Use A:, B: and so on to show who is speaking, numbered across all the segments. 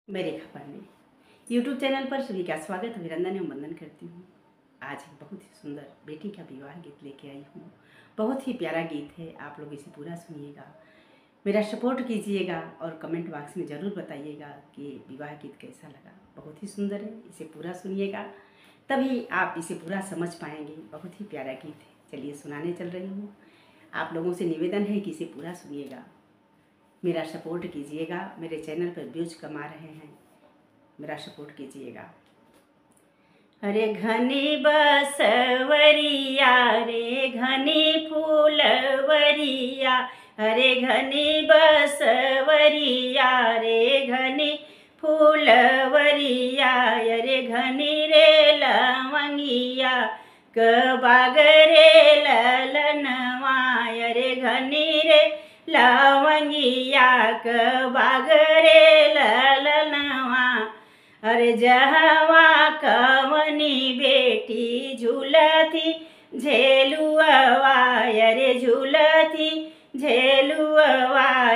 A: मेरे खबर में यूट्यूब चैनल पर सभी का स्वागत अभिनंदन एवं वंदन करती हूँ। आज एक बहुत ही सुंदर बेटी का विवाह गीत लेके आई हूँ। बहुत ही प्यारा गीत है, आप लोग इसे पूरा सुनिएगा, मेरा सपोर्ट कीजिएगा और कमेंट बॉक्स में ज़रूर बताइएगा कि विवाह गीत कैसा लगा। बहुत ही सुंदर है, इसे पूरा सुनिएगा तभी आप इसे पूरा समझ पाएंगे। बहुत ही प्यारा गीत है। चलिए सुनाने चल रही हूँ। आप लोगों से निवेदन है कि इसे पूरा सुनिएगा, मेरा सपोर्ट कीजिएगा। मेरे चैनल पर व्यूज कमा रहे हैं, मेरा सपोर्ट कीजिएगा। अरे घनी बसवरिया रे घनी फूलवरिया, अरे घनी बसवरिया रे घनी फूलवरिया, अरे घनी रे लवंगिया कबाग रे ललनवा, अरे घनी रे लवंगिया कबाग रे ललनवा। अरे जहवा कवनी बेटी झूलती झेलुआ, अरे झूलती झेलुआ,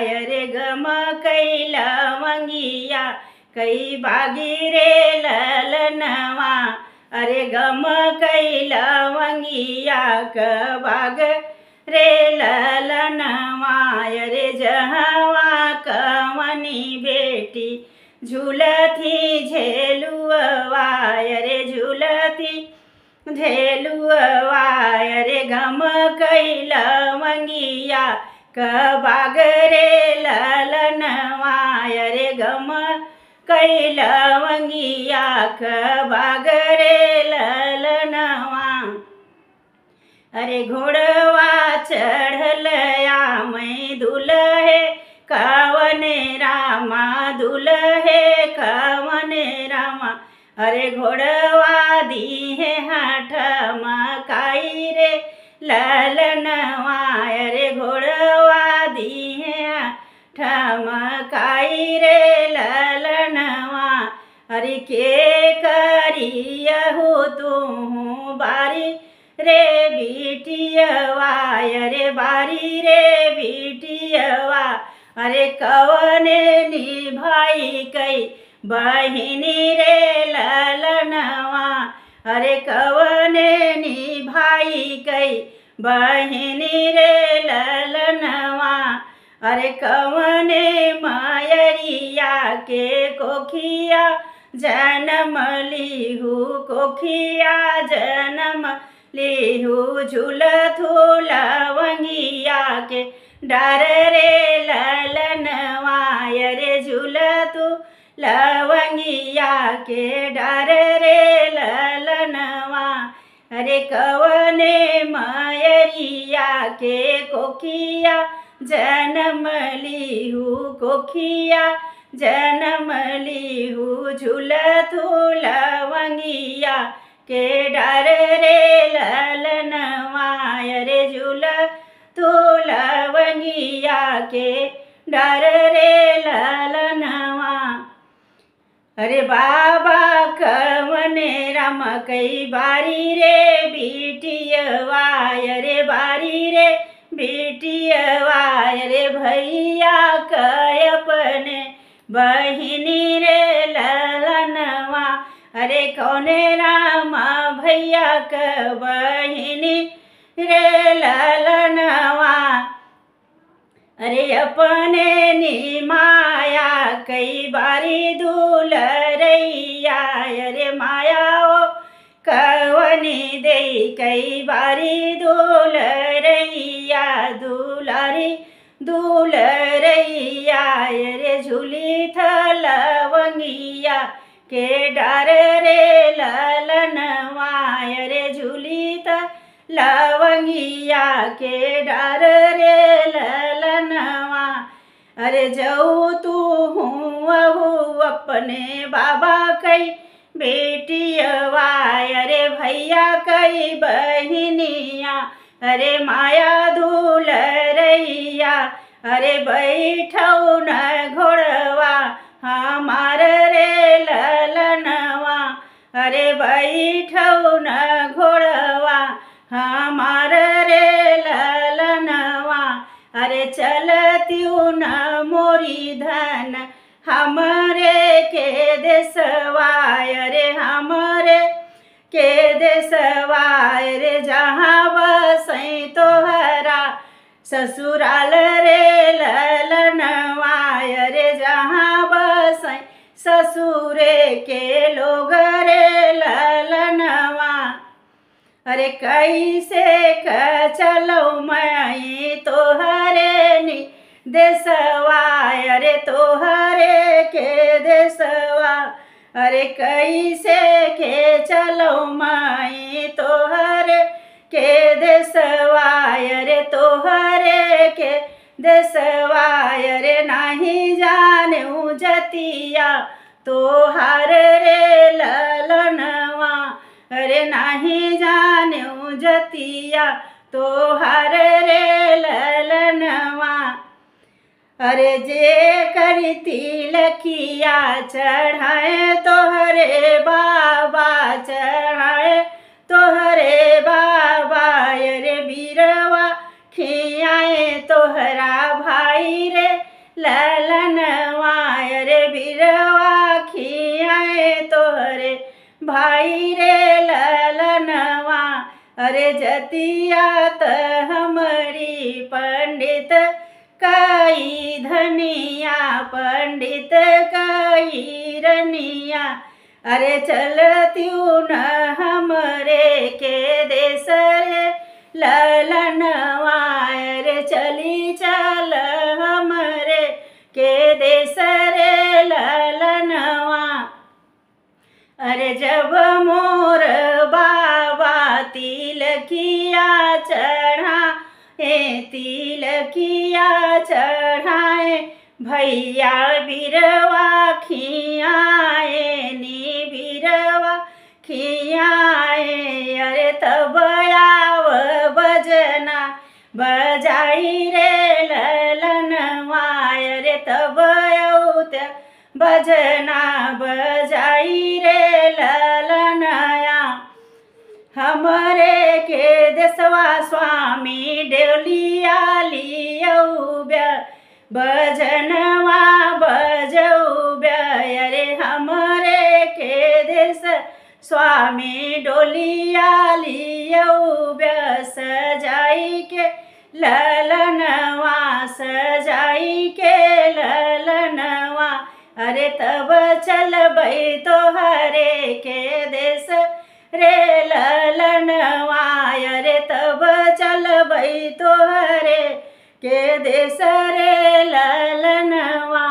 A: अरे गम कई लवंगिया कई बागी रे ललनवा, अरे गम कई लवंगिया कबाग रे ललनवा। अरे जहवा कवनी बेटी झूलती झेलुआ, अरे झूलती झेलुआ, अरे गम कई लवंगिया कबाग रे ललनवा, अरे गम कई लवंगिया कबाग रे ललनवा। अरे घोड़वा चढ़लया मैं दुल्हे कवन रामा, दुल्हे कवन रामा, अरे घोड़वा दी है हाथ मकाई रे ललनवा, अरे घोड़वा दी है हाथ मकाई रे ललनवा। अरे के करियहु तू बारी रे बिटियवा, अरे बारी रे बिटियवा, अरे कवने निभाई कई बहिनी रे ललनवा, अरे कवने निभाई कई बहिनी रे ललनवा। अरे कवने मायरिया के कोखिया जन्म लिहू, कोखिया जन्म लिहू, झूलथू लवंगिया के डार रे ललनवा, अरे झूलथू लवंगिया के डार रे ललनवा। अरे कवने मायरिया के कोखिया जन्म लिहू, कोखिया जन्म लिहू, झूलथू लवंगिया के डार रे ललनवा, अरे झूलथू लवंगिया के डार रे ललनवा। अरे बाबा कवने राम कई बारी रे बिटियवा, अरे बारी रे बिटियवा, अरे भैया कय अपने बहिनी रे ललनवा, अरे कौने रामा भैया क बहिनी रे ललनवा। अरे अपने निमाया कई बारी दुलरैया, अरे माया ओ कवनी दे कई बारी दुलरैया, दुलारी दुलरैया, अरे झूली थलवंगिया के डार रे ललनवा, अरे झूली लवंगिया के डार रे ललनवा। अरे जाऊ तू हूँ अपने बाबा कई बेटियवा, अरे भैया कई बहिनिया, अरे माया दुलरैया, अरे बैठऊ न घोड़वा हमार रे ललनवा, अरे बैठऊ न घोड़वा हमार रे ललनवा। अरे चलती न मोरी धन हमरे के रे जहाँ बसई तोहरा ससुराल रे ललनवा रे जहाँ बसई ससुरे के लोग रे ललनवा। अरे कैसे चलो मैं तोहरे नी देसवा अरे तोहरे के देसवा। अरे कैसे के चलो मैं तोहरे के देसवा अरे तोहरे के देसवा। अरे नहीं जाने जतिया तोहार रे ललनवा। अरे नहीं जाने जतिया तोहार रे ललनवा। अरे जे करी तिलकिया चढ़ाए तोहरे बाबा चढ़ाए तोहरे बाबा। अरे बीरवा खियाए तोहरा भाई रे ललनवा। अरे बीरवा खियाए तोहरे भाई रे ललनवा। अरे जतिया त हमरी पंडित कई धनिया पंडित कई रनिया। अरे चलत्यू न हमरे के देश रे ललनवा। अरे चली चल हमरे के देश रे ललनवा। अरे जब मोर बाबा तिलकिया चढ़ाए तिलकिया चढ़ाए भैया बीरवा खियाए नी बीरवा खियाए। अरे तब आव बजना बजाई रे ललनवा। अरे तब औत्या बजना बजाई रे ललनया। हमरे के देसवा स्वामी डेलिया लियौब्या भजनवा बजौब्या। अरे हमरे के देश स्वामी डोलिया लियौब्या सजाई के ललनवा सजाई के ललनवा। अरे तब चलबै तोहरे के देश रे ललनवा। अरे तब चलबै तोहरे के देश रे ललनवा।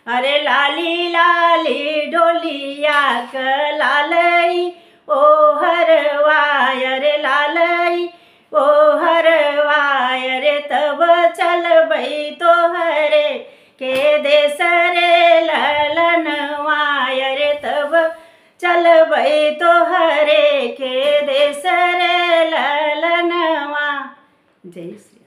A: अरे लाली लाली डोलिया क लालई ओ हरवा। अरे लालई ओ हरवा। अरे तब चलबै तोहरे के देश रे ललनवा। अरे तब चलबै तोहरे के देश रे ललनवा। जय श्री